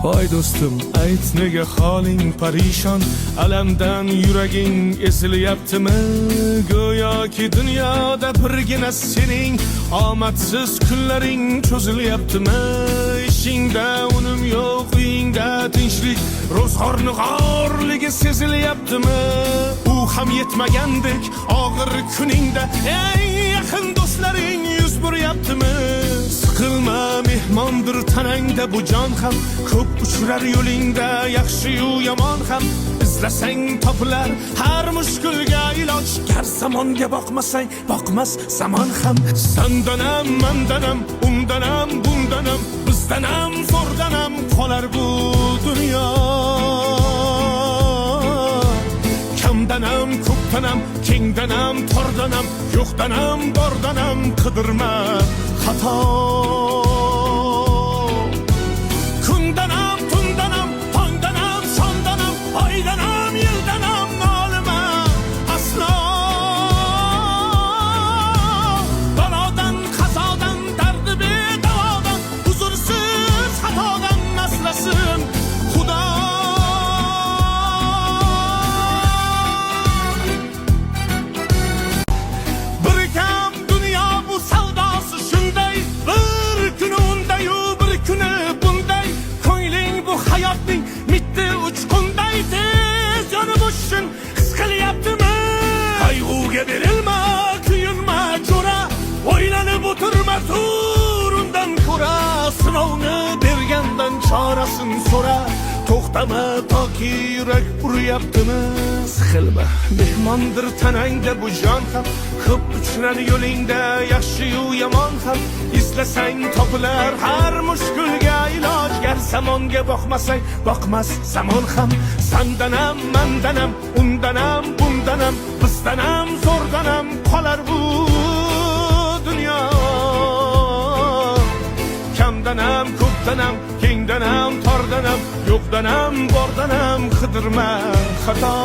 Voy do'stim, ayt nega holing parishon, alamdan yuraging ezilyaptimi? Go'yoki dunyoda birgina sening omadsiz kunlaring cho'zilyaptimi? Ishingda unum yo'q, uyingda tinchlik, ro'zg'orning g'orligi sezilyaptimi? U ham yetmagandek og'ir kuningda eng yaqin do'stlaring yuz buryaptimi? Siqilma, mehmondir tanangda bu jon ham, ko'p uchrar yo'lingda yaxshi-yu yomon ham. İzlasang topilar har mushkulga iloj, gar zamonga boqmasang boqmas zamon ham. Sandanam, mandanam, undanam, bundanam, bizdanam, zo'rdanam qolar bu dunyo. Kamdanam, ko'pdanam, kengdanam, tordanam, yo'qdanam, bordanam, qidirma xato. Kundanam, tundanam, tongdanam, sondanam, oydanam, yildanam, nolima aslo. Balodan, qazodan, dardi bedavodan, huzursiz xatodan asrasin Xudo. Bir kam dunyo bu savdosi shunday, bir kuni undayu bir kuni bunday. Ko'ngling bu hayotning mitti uchqunday, tez yonib o'shin his qilyaptimi? Qayg'uga berilma, kuyinma jo'ra, o'ylanib o'tirma, tur undan ko'ra. Sinovni bergandan chorasin so'ra, to'xtama toki yurak uryaptimi? Siqilma, mehmondir tanangda bu jon ham, ko'p uchrar yo'lingda yaxshi-yu yomon ham. İzlasang topilar har mushkulga iloj, gar zamonga boqmasang boqmas zamon ham. Sandanam, mandanam, undanam, bundanam, bizdanam, zo'rdanam qolar bu dunyo. Kamdanam, ko'pdanam, kengdanam, tordanam, yo'qdanam, bordanam, qidirma xato.